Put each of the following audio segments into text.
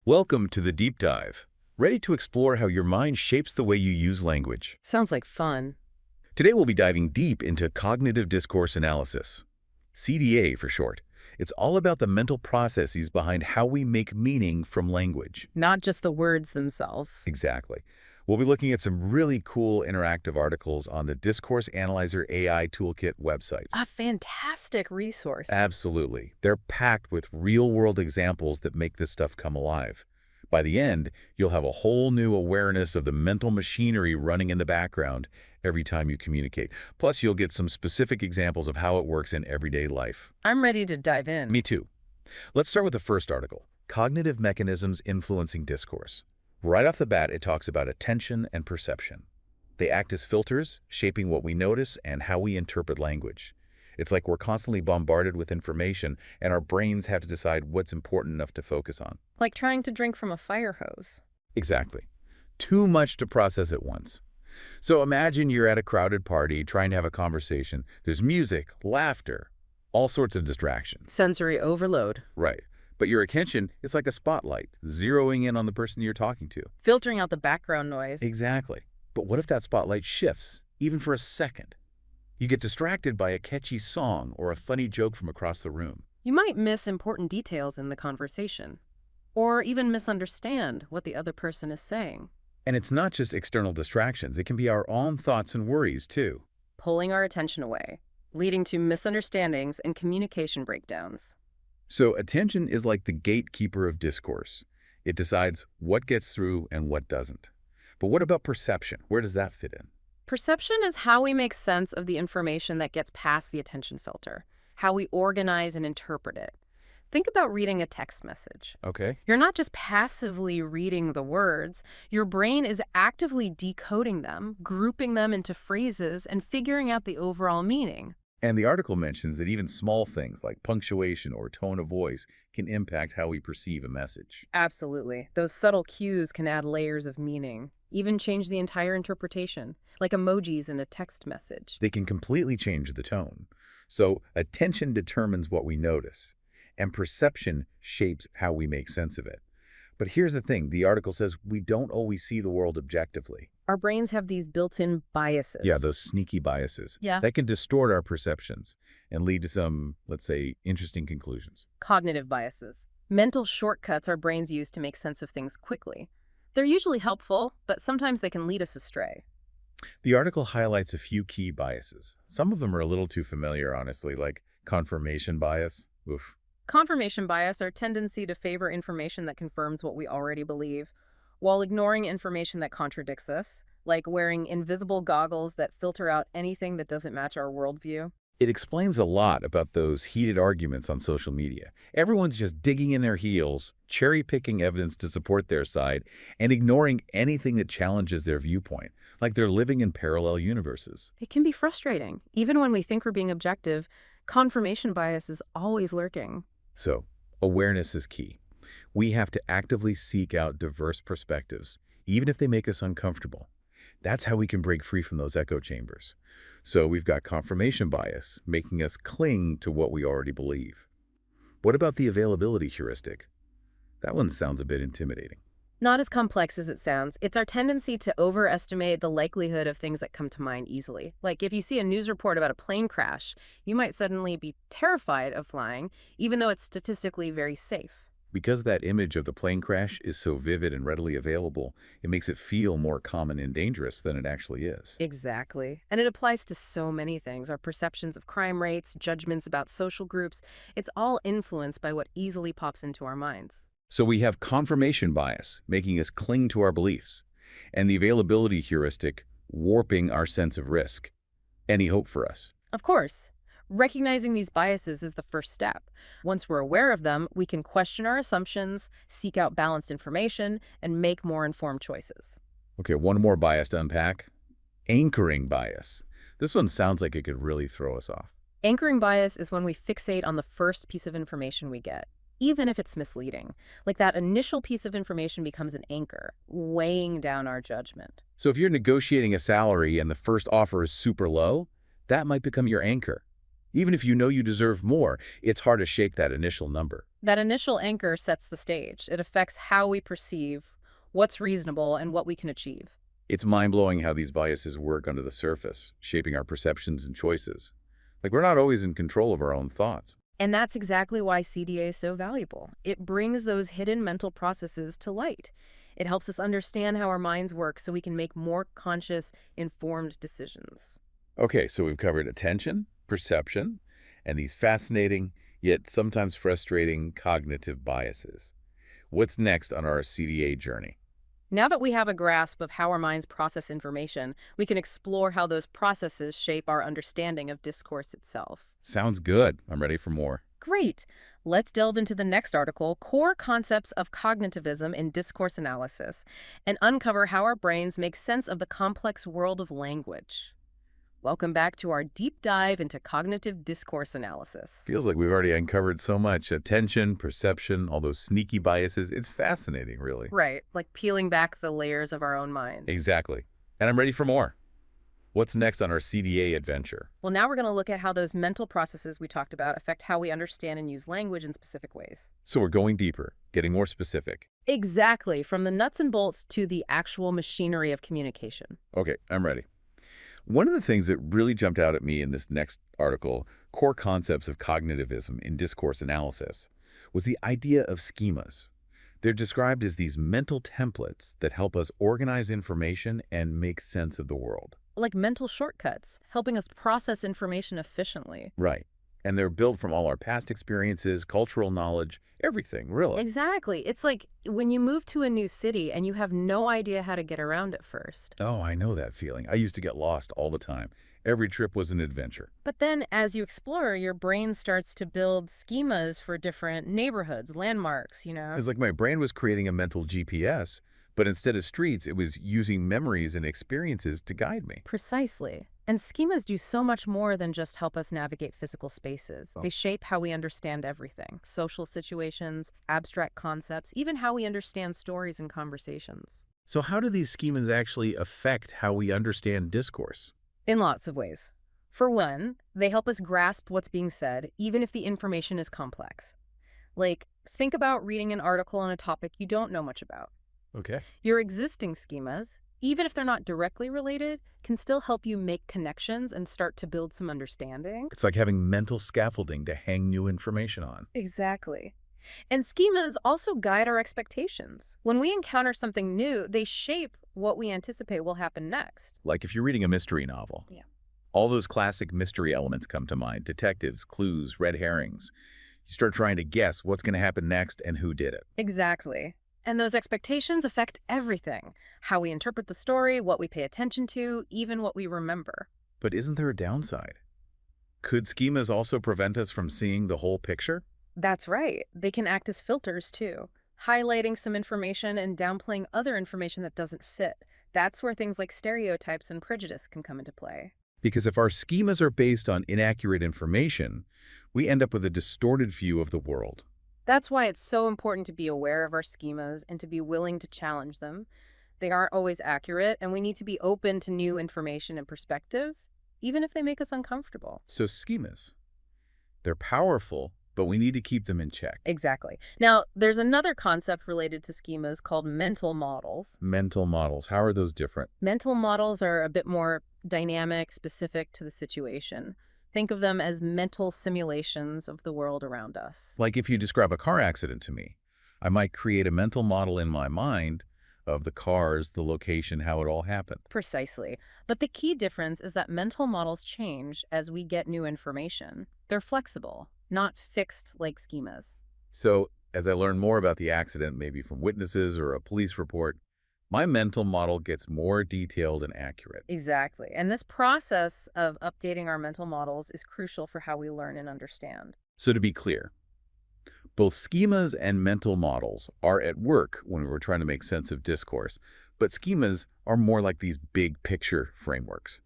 Welcome to the Deep Dive. Ready to explore how your mind shapes the way you use language? Sounds like fun. Today we'll be diving deep into Cognitive Discourse Analysis, CDA for short. It's all about the mental processes behind how we make meaning from language. Not just the words themselves. Exactly. We'll be looking at some really cool interactive articles on the Discourse Analyzer AI Toolkit website. A fantastic resource. Absolutely. They're packed with real-world examples that make this stuff come alive. By the end, you'll have a whole new awareness of the mental machinery running in the background every time you communicate. Plus, you'll get some specific examples of how it works in everyday life. I'm ready to dive in. Me too. Let's start with the first article, Cognitive Mechanisms Influencing Discourse. Right off the bat, it talks about attention and perception. They act as filters, shaping what we notice and how we interpret language. It's like we're constantly bombarded with information, and our brains have to decide what's important enough to focus on. Like trying to drink from a fire hose. Exactly. Too much to process at once. So imagine you're at a crowded party trying to have a conversation. There's music, laughter, all sorts of distractions. Sensory overload. Right. But your attention is like a spotlight, zeroing in on the person you're talking to. Filtering out the background noise. Exactly. But what if that spotlight shifts, even for a second? You get distracted by a catchy song or a funny joke from across the room. You might miss important details in the conversation. Or even misunderstand what the other person is saying. And it's not just external distractions. It can be our own thoughts and worries, too. Pulling our attention away, leading to misunderstandings and communication breakdowns. So attention is like the gatekeeper of discourse. It decides what gets through and what doesn't. But what about perception? Where does that fit in? Perception is how we make sense of the information that gets past the attention filter, how we organize and interpret it. Think about reading a text message. Okay. You're not just passively reading the words, your brain is actively decoding them, grouping them into phrases, and figuring out the overall meaning. And the article mentions that even small things like punctuation or tone of voice can impact how we perceive a message. Absolutely. Those subtle cues can add layers of meaning, even change the entire interpretation, like emojis in a text message. They can completely change the tone. So attention determines what we notice, and perception shapes how we make sense of it. But here's the thing, the article says we don't always see the world objectively. Our brains have these built-in biases. Yeah, those sneaky biases. Yeah. That can distort our perceptions and lead to some, let's say, interesting conclusions. Cognitive biases. Mental shortcuts our brains use to make sense of things quickly. They're usually helpful, but sometimes they can lead us astray. The article highlights a few key biases. Some of them are a little too familiar, honestly, like confirmation bias. Oof. Confirmation bias, our tendency to favor information that confirms what we already believe, while ignoring information that contradicts us, like wearing invisible goggles that filter out anything that doesn't match our worldview. It explains a lot about those heated arguments on social media. Everyone's just digging in their heels, cherry-picking evidence to support their side, and ignoring anything that challenges their viewpoint, like they're living in parallel universes. It can be frustrating. Even when we think we're being objective, confirmation bias is always lurking. So, awareness is key. We have to actively seek out diverse perspectives, even if they make us uncomfortable. That's how we can break free from those echo chambers. So we've got confirmation bias, making us cling to what we already believe. What about the availability heuristic? That one sounds a bit intimidating. Not as complex as it sounds. It's our tendency to overestimate the likelihood of things that come to mind easily. Like if you see a news report about a plane crash, you might suddenly be terrified of flying, even though it's statistically very safe. Because that image of the plane crash is so vivid and readily available, it makes it feel more common and dangerous than it actually is. Exactly. And it applies to so many things. Our perceptions of crime rates, judgments about social groups, it's all influenced by what easily pops into our minds. So we have confirmation bias, making us cling to our beliefs, and the availability heuristic, warping our sense of risk. Any hope for us? Of course. Recognizing these biases is the first step. Once we're aware of them, we can question our assumptions, seek out balanced information, and make more informed choices. Okay, one more bias to unpack. Anchoring bias. This one sounds like it could really throw us off. Anchoring bias is when we fixate on the first piece of information we get, even if it's misleading. Like that initial piece of information becomes an anchor, weighing down our judgment. So if you're negotiating a salary and the first offer is super low, that might become your anchor. Even if you know you deserve more, it's hard to shake that initial number. That initial anchor sets the stage. It affects how we perceive what's reasonable and what we can achieve. It's mind-blowing how these biases work under the surface, shaping our perceptions and choices. Like we're not always in control of our own thoughts. And that's exactly why CDA is so valuable. It brings those hidden mental processes to light. It helps us understand how our minds work so we can make more conscious, informed decisions. Okay, so we've covered attention, perception, and these fascinating, yet sometimes frustrating cognitive biases. What's next on our CDA journey? Now that we have a grasp of how our minds process information, we can explore how those processes shape our understanding of discourse itself. Sounds good. I'm ready for more. Great. Let's delve into the next article, Core Concepts of Cognitivism in Discourse Analysis, and uncover how our brains make sense of the complex world of language. Welcome back to our deep dive into cognitive discourse analysis. Feels like we've already uncovered so much. Attention, perception, all those sneaky biases. It's fascinating, really. Right, like peeling back the layers of our own mind. Exactly. And I'm ready for more. What's next on our CDA adventure? Well, now we're going to look at how those mental processes we talked about affect how we understand and use language in specific ways. So we're going deeper, getting more specific. Exactly, from the nuts and bolts to the actual machinery of communication. Okay, I'm ready. One of the things that really jumped out at me in this next article, Core Concepts of Cognitivism in Discourse Analysis, was the idea of schemas. They're described as these mental templates that help us organize information and make sense of the world. Like mental shortcuts, helping us process information efficiently. Right. And they're built from all our past experiences, cultural knowledge, everything, really. Exactly. It's like when you move to a new city and you have no idea how to get around at first. Oh, I know that feeling. I used to get lost all the time. Every trip was an adventure. But then as you explore, your brain starts to build schemas for different neighborhoods, landmarks. It's like my brain was creating a mental GPS, but instead of streets, it was using memories and experiences to guide me. Precisely. And schemas do so much more than just help us navigate physical spaces. Oh. They shape how we understand everything. Social situations, abstract concepts, even how we understand stories and conversations. So how do these schemas actually affect how we understand discourse? In lots of ways. For one, they help us grasp what's being said, even if the information is complex. Like, think about reading an article on a topic you don't know much about. Okay. Your existing schemas, even if they're not directly related, can still help you make connections and start to build some understanding. It's like having mental scaffolding to hang new information on. Exactly. And schemas also guide our expectations. When we encounter something new, they shape what we anticipate will happen next. Like if you're reading a mystery novel. Yeah. All those classic mystery elements come to mind. Detectives, clues, red herrings. You start trying to guess what's going to happen next and who did it. Exactly. And those expectations affect everything. How we interpret the story, what we pay attention to, even what we remember. But isn't there a downside? Could schemas also prevent us from seeing the whole picture? That's right. They can act as filters, too, highlighting some information and downplaying other information that doesn't fit. That's where things like stereotypes and prejudice can come into play. Because if our schemas are based on inaccurate information, we end up with a distorted view of the world. That's why it's so important to be aware of our schemas and to be willing to challenge them. They aren't always accurate, and we need to be open to new information and perspectives, even if they make us uncomfortable. So schemas, they're powerful, but we need to keep them in check. Exactly. Now, there's another concept related to schemas called mental models. Mental models, how are those different? Mental models are a bit more dynamic, specific to the situation. Think of them as mental simulations of the world around us. Like if you describe a car accident to me, I might create a mental model in my mind of the cars, the location, how it all happened. Precisely. But the key difference is that mental models change as we get new information. They're flexible, not fixed like schemas. So as I learn more about the accident, maybe from witnesses or a police report, my mental model gets more detailed and accurate. Exactly. And this process of updating our mental models is crucial for how we learn and understand. So to be clear, both schemas and mental models are at work when we're trying to make sense of discourse, but schemas are more like these big picture frameworks.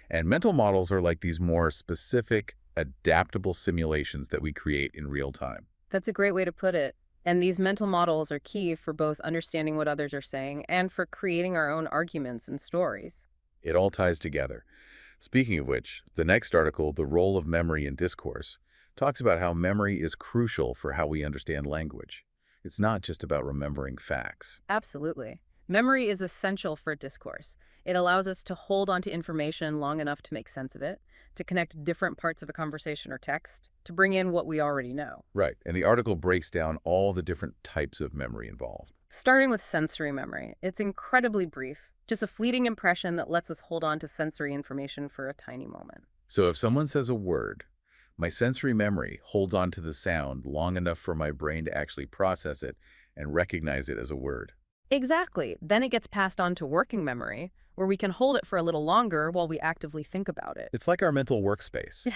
And mental models are like these more specific, adaptable simulations that we create in real time. That's a great way to put it. And these mental models are key for both understanding what others are saying and for creating our own arguments and stories. It all ties together. Speaking of which, the next article, The Role of Memory in Discourse, talks about how memory is crucial for how we understand language. It's not just about remembering facts. Absolutely. Memory is essential for discourse. It allows us to hold onto information long enough to make sense of it, to connect different parts of a conversation or text, to bring in what we already know. Right, and the article breaks down all the different types of memory involved. Starting with sensory memory, it's incredibly brief, just a fleeting impression that lets us hold on to sensory information for a tiny moment. So if someone says a word, my sensory memory holds on to the sound long enough for my brain to actually process it and recognize it as a word. Exactly. Then it gets passed on to working memory, where we can hold it for a little longer while we actively think about it. It's like our mental workspace. Yeah.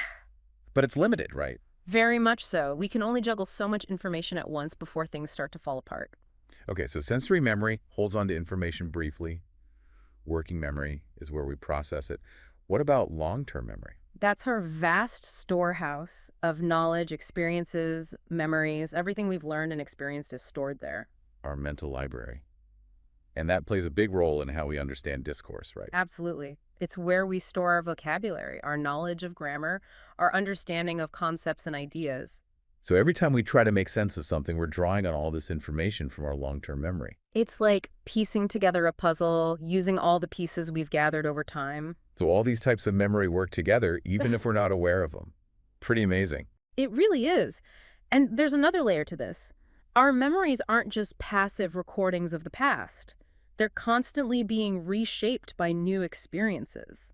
But it's limited, right? Very much so. We can only juggle so much information at once before things start to fall apart. Okay, so sensory memory holds on to information briefly. Working memory is where we process it. What about long-term memory? That's our vast storehouse of knowledge, experiences, memories. Everything we've learned and experienced is stored there. Our mental library. And that plays a big role in how we understand discourse, right? Absolutely. It's where we store our vocabulary, our knowledge of grammar, our understanding of concepts and ideas. So every time we try to make sense of something, we're drawing on all this information from our long-term memory. It's like piecing together a puzzle, using all the pieces we've gathered over time. So all these types of memory work together, even if we're not aware of them. Pretty amazing. It really is. And there's another layer to this. Our memories aren't just passive recordings of the past. They're constantly being reshaped by new experiences,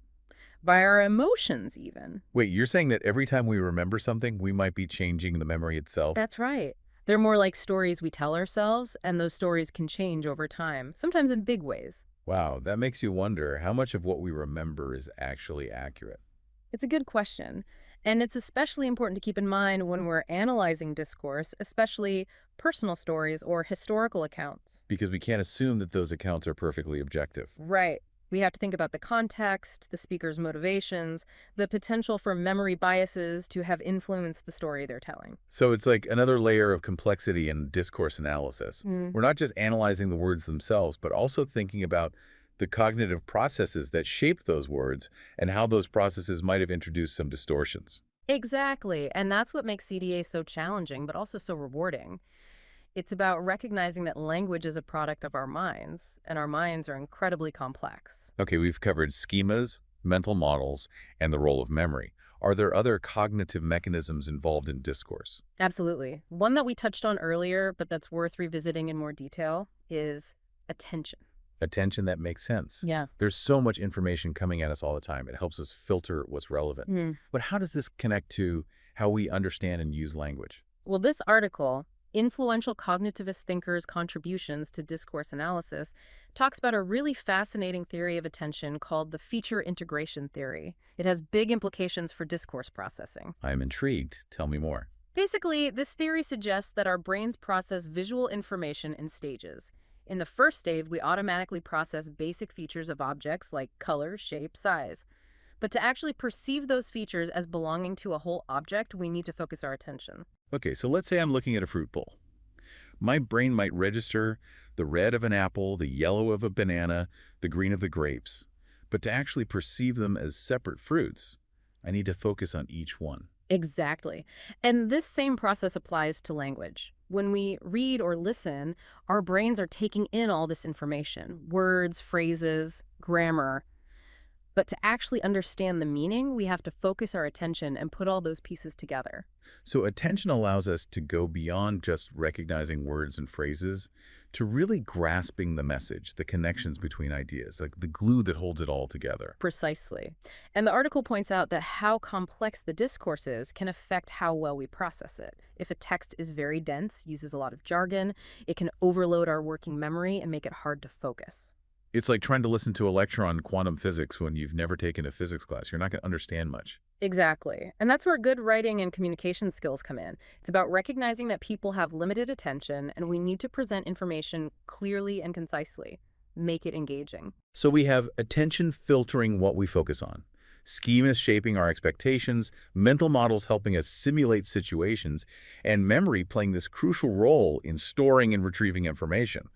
by our emotions even. Wait, you're saying that every time we remember something, we might be changing the memory itself? That's right. They're more like stories we tell ourselves, and those stories can change over time, sometimes in big ways. Wow, that makes you wonder how much of what we remember is actually accurate. It's a good question, and it's especially important to keep in mind when we're analyzing discourse, especially personal stories or historical accounts. Because we can't assume that those accounts are perfectly objective. Right. We have to think about the context, the speaker's motivations, the potential for memory biases to have influenced the story they're telling. So it's like another layer of complexity in discourse analysis. Mm. We're not just analyzing the words themselves, but also thinking about the cognitive processes that shape those words and how those processes might have introduced some distortions. Exactly. And that's what makes CDA so challenging, but also so rewarding. It's about recognizing that language is a product of our minds, and our minds are incredibly complex. Okay, we've covered schemas, mental models, and the role of memory. Are there other cognitive mechanisms involved in discourse? Absolutely. One that we touched on earlier, but that's worth revisiting in more detail, is attention. Attention, that makes sense. Yeah. There's so much information coming at us all the time. It helps us filter what's relevant. Mm. But how does this connect to how we understand and use language? Well, this article, Influential Cognitivist Thinkers' Contributions to Discourse Analysis, talks about a really fascinating theory of attention called the feature integration theory. It has big implications for discourse processing. I'm intrigued. Tell me more. Basically, this theory suggests that our brains process visual information in stages. In the first stage, we automatically process basic features of objects like color, shape, size. But to actually perceive those features as belonging to a whole object, we need to focus our attention. Okay, so let's say I'm looking at a fruit bowl. My brain might register the red of an apple, the yellow of a banana, the green of the grapes. But to actually perceive them as separate fruits, I need to focus on each one. Exactly. And this same process applies to language. When we read or listen, our brains are taking in all this information, words, phrases, grammar. But to actually understand the meaning, we have to focus our attention and put all those pieces together. So attention allows us to go beyond just recognizing words and phrases to really grasping the message, the connections between ideas, like the glue that holds it all together. Precisely. And the article points out that how complex the discourse is can affect how well we process it. If a text is very dense, uses a lot of jargon, it can overload our working memory and make it hard to focus. It's like trying to listen to a lecture on quantum physics when you've never taken a physics class. You're not going to understand much. Exactly. And that's where good writing and communication skills come in. It's about recognizing that people have limited attention and we need to present information clearly and concisely. Make it engaging. So we have attention filtering what we focus on, schemas shaping our expectations, mental models helping us simulate situations, and memory playing this crucial role in storing and retrieving information.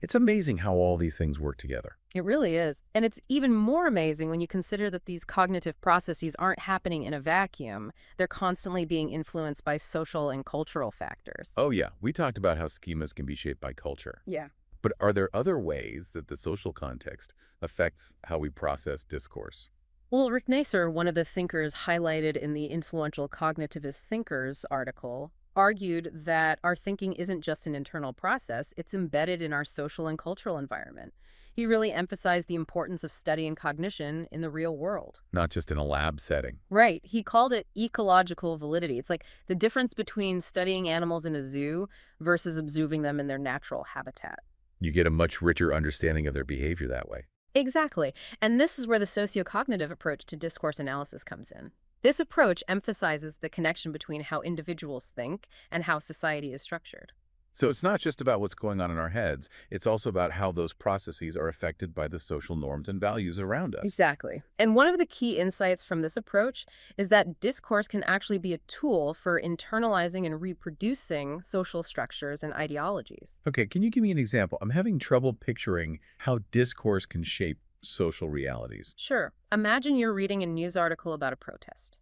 It's amazing how all these things work together. It really is. And it's even more amazing when you consider that these cognitive processes aren't happening in a vacuum. They're constantly being influenced by social and cultural factors. Oh yeah, we talked about how schemas can be shaped by culture. Yeah. But are there other ways that the social context affects how we process discourse? Well, Rick Nasser, one of the thinkers highlighted in the influential Cognitivist Thinkers article, argued that our thinking isn't just an internal process, it's embedded in our social and cultural environment. He really emphasized the importance of studying cognition in the real world. Not just in a lab setting. Right. He called it ecological validity. It's like the difference between studying animals in a zoo versus observing them in their natural habitat. You get a much richer understanding of their behavior that way. Exactly. And this is where the sociocognitive approach to discourse analysis comes in. This approach emphasizes the connection between how individuals think and how society is structured. So it's not just about what's going on in our heads, it's also about how those processes are affected by the social norms and values around us. Exactly. And one of the key insights from this approach is that discourse can actually be a tool for internalizing and reproducing social structures and ideologies. Okay, can you give me an example? I'm having trouble picturing how discourse can shape social realities. Sure. Imagine you're reading a news article about a protest.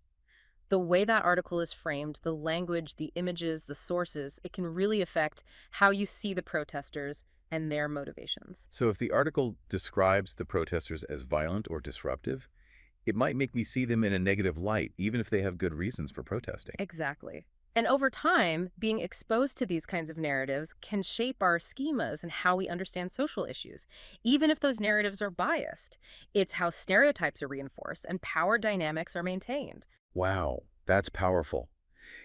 The way that article is framed, the language, the images, the sources, it can really affect how you see the protesters and their motivations. So if the article describes the protesters as violent or disruptive, it might make me see them in a negative light, even if they have good reasons for protesting. Exactly. And over time, being exposed to these kinds of narratives can shape our schemas and how we understand social issues, even if those narratives are biased. It's how stereotypes are reinforced and power dynamics are maintained. Wow, that's powerful.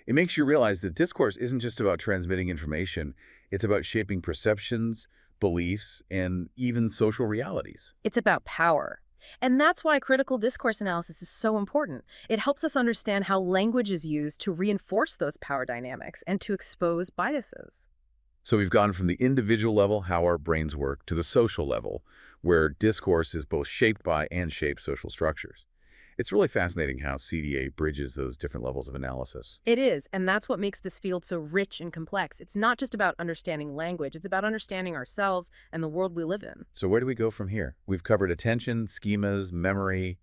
It makes you realize that discourse isn't just about transmitting information, it's about shaping perceptions, beliefs, and even social realities. It's about power. And that's why critical discourse analysis is so important. It helps us understand how language is used to reinforce those power dynamics and to expose biases. So we've gone from the individual level, how our brains work, to the social level, where discourse is both shaped by and shapes social structures. It's really fascinating how CDA bridges those different levels of analysis. It is, and that's what makes this field so rich and complex. It's not just about understanding language, it's about understanding ourselves and the world we live in. So where do we go from here? We've covered attention, schemas, memory,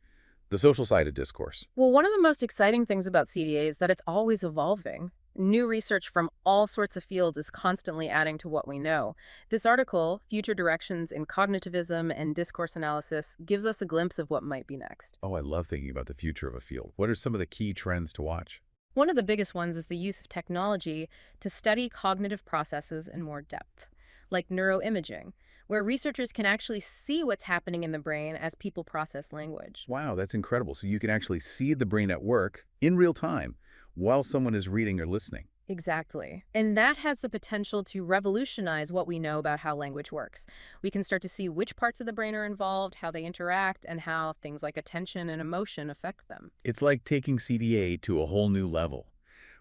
the social side of discourse. Well, one of the most exciting things about CDA is that it's always evolving. New research from all sorts of fields is constantly adding to what we know. This article, Future Directions in Cognitivism and Discourse Analysis, gives us a glimpse of what might be next. Oh, I love thinking about the future of a field. What are some of the key trends to watch? One of the biggest ones is the use of technology to study cognitive processes in more depth, like neuroimaging, where researchers can actually see what's happening in the brain as people process language. Wow, that's incredible. So you can actually see the brain at work in real time while someone is reading or listening. Exactly. And that has the potential to revolutionize what we know about how language works. We can start to see which parts of the brain are involved, how they interact, and how things like attention and emotion affect them. It's like taking CDA to a whole new level.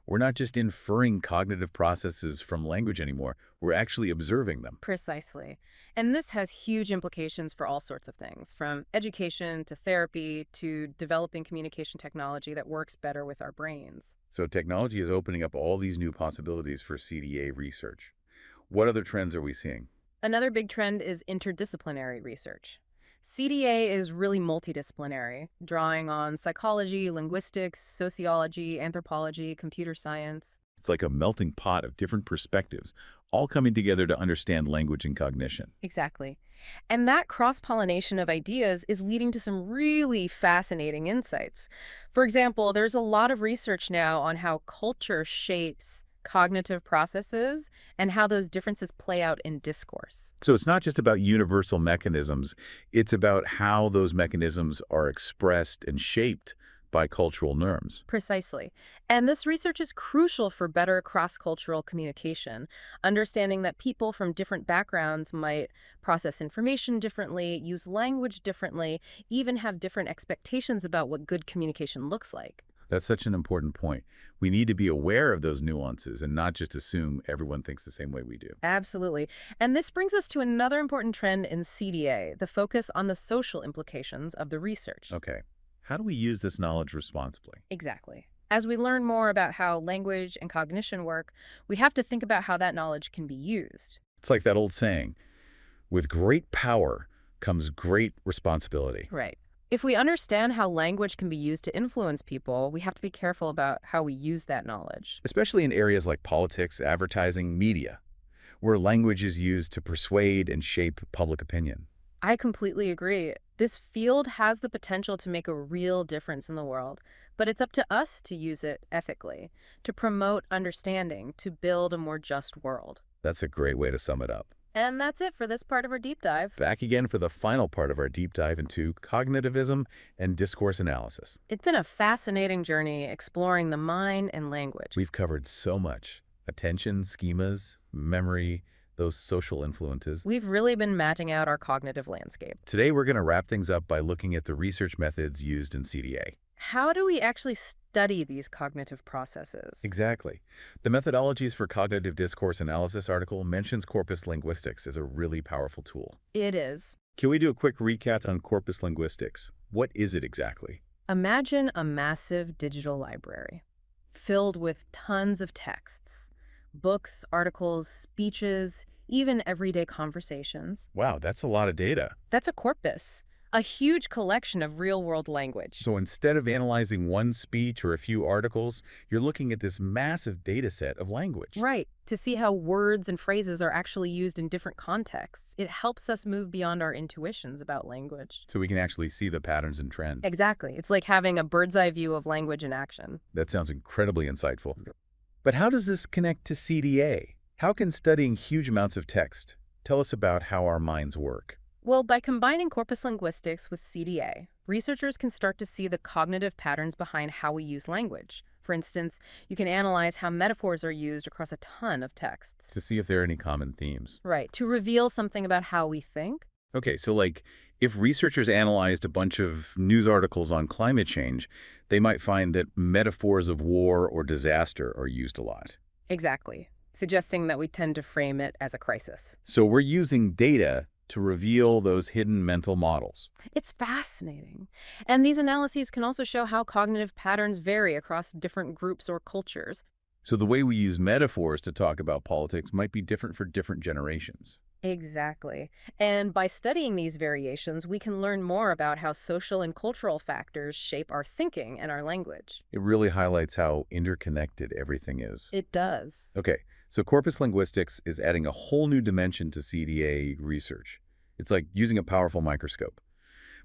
We're not just inferring cognitive processes from language anymore. We're actually observing them. Precisely. And this has huge implications for all sorts of things, from education to therapy to developing communication technology that works better with our brains. So technology is opening up all these new possibilities for CDA research. What other trends are we seeing? Another big trend is interdisciplinary research. CDA is really multidisciplinary, drawing on psychology, linguistics, sociology, anthropology, computer science. It's like a melting pot of different perspectives, all coming together to understand language and cognition. Exactly. And that cross-pollination of ideas is leading to some really fascinating insights. For example, there's a lot of research now on how culture shapes cognitive processes and how those differences play out in discourse. So it's not just about universal mechanisms, it's about how those mechanisms are expressed and shaped by cultural norms. Precisely. And this research is crucial for better cross-cultural communication, understanding that people from different backgrounds might process information differently, use language differently, even have different expectations about what good communication looks like. That's such an important point. We need to be aware of those nuances and not just assume everyone thinks the same way we do. Absolutely. And this brings us to another important trend in CDA, the focus on the social implications of the research. Okay, how do we use this knowledge responsibly? Exactly. As we learn more about how language and cognition work, we have to think about how that knowledge can be used. It's like that old saying, With great power comes great responsibility. Right. If we understand how language can be used to influence people, we have to be careful about how we use that knowledge. Especially in areas like politics, advertising, media, where language is used to persuade and shape public opinion. I completely agree. This field has the potential to make a real difference in the world, but it's up to us to use it ethically, to promote understanding, to build a more just world. That's a great way to sum it up. And that's it for this part of our deep dive. Back again for the final part of our deep dive into cognitivism and discourse analysis. It's been a fascinating journey exploring the mind and language. We've covered so much. Attention, schemas, memory, those social influences. We've really been mapping out our cognitive landscape. Today, we're going to wrap things up by looking at the research methods used in CDA. How do we actually study these cognitive processes? Exactly. The Methodologies for Cognitive Discourse Analysis article mentions corpus linguistics as a really powerful tool. It is. Can we do a quick recap on corpus linguistics? What is it exactly? Imagine a massive digital library filled with tons of texts, books, articles, speeches, even everyday conversations. Wow, that's a lot of data. That's a corpus, a huge collection of real-world language. So instead of analyzing one speech or a few articles, you're looking at this massive data set of language. Right, to see how words and phrases are actually used in different contexts. It helps us move beyond our intuitions about language. So we can actually see the patterns and trends. Exactly. It's like having a bird's eye view of language in action. That sounds incredibly insightful. But how does this connect to CDA? How can studying huge amounts of text tell us about how our minds work? Well, by combining corpus linguistics with CDA, researchers can start to see the cognitive patterns behind how we use language. For instance, you can analyze how metaphors are used across a ton of texts. To see if there are any common themes. Right, to reveal something about how we think. Okay, so like if researchers analyzed a bunch of news articles on climate change, they might find that metaphors of war or disaster are used a lot. Exactly, suggesting that we tend to frame it as a crisis. So we're using data to reveal those hidden mental models. It's fascinating. And these analyses can also show how cognitive patterns vary across different groups or cultures. So the way we use metaphors to talk about politics might be different for different generations. Exactly. And by studying these variations, we can learn more about how social and cultural factors shape our thinking and our language. It really highlights how interconnected everything is. It does. Okay, so corpus linguistics is adding a whole new dimension to CDA research. It's like using a powerful microscope.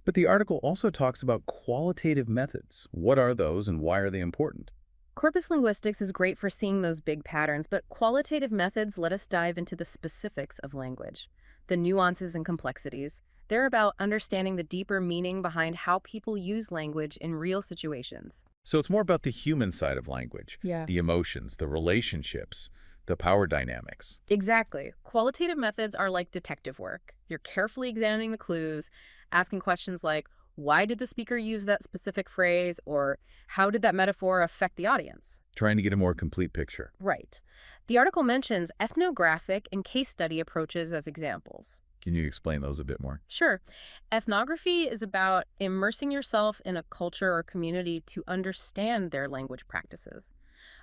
But the article also talks about qualitative methods. What are those and why are they important? Corpus linguistics is great for seeing those big patterns, but qualitative methods let us dive into the specifics of language, the nuances and complexities. They're about understanding the deeper meaning behind how people use language in real situations. So it's more about the human side of language, Yeah. the emotions, the relationships, the power dynamics. Exactly. Qualitative methods are like detective work. You're carefully examining the clues, asking questions like, why did the speaker use that specific phrase? Or how did that metaphor affect the audience? Trying to get a more complete picture. Right. The article mentions ethnographic and case study approaches as examples. Can you explain those a bit more? Sure. Ethnography is about immersing yourself in a culture or community to understand their language practices,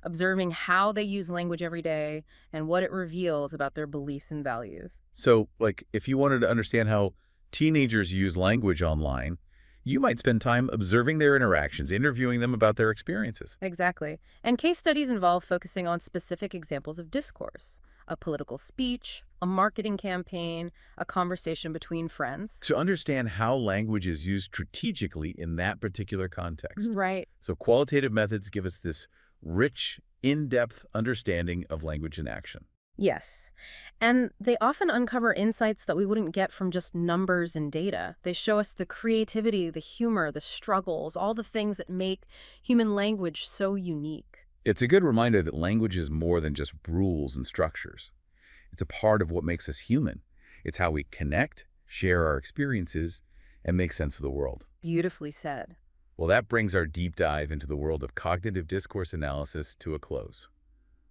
observing how they use language every day and what it reveals about their beliefs and values. So, like, if you wanted to understand how teenagers use language online, you might spend time observing their interactions, interviewing them about their experiences. Exactly. And case studies involve focusing on specific examples of discourse, a political speech, a marketing campaign, a conversation between friends. To understand how language is used strategically in that particular context. Right. So qualitative methods give us this rich, in-depth understanding of language in action. Yes. And they often uncover insights that we wouldn't get from just numbers and data. They show us the creativity, the humor, the struggles, all the things that make human language so unique. It's a good reminder that language is more than just rules and structures. It's a part of what makes us human. It's how we connect, share our experiences, and make sense of the world. Beautifully said. Well, that brings our deep dive into the world of cognitive discourse analysis to a close.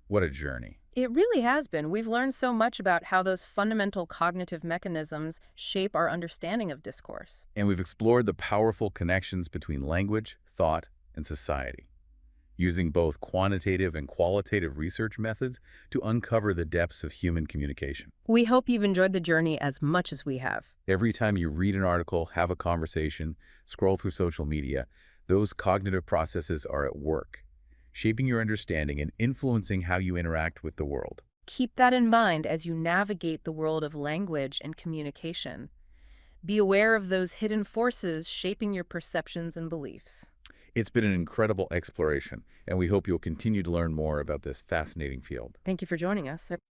What a journey. It really has been. We've learned so much about how those fundamental cognitive mechanisms shape our understanding of discourse. And we've explored the powerful connections between language, thought, and society. using both quantitative and qualitative research methods to uncover the depths of human communication. We hope you've enjoyed the journey as much as we have. Every time you read an article, have a conversation, scroll through social media, those cognitive processes are at work, shaping your understanding and influencing how you interact with the world. Keep that in mind as you navigate the world of language and communication. Be aware of those hidden forces shaping your perceptions and beliefs. It's been an incredible exploration, and we hope you'll continue to learn more about this fascinating field. Thank you for joining us.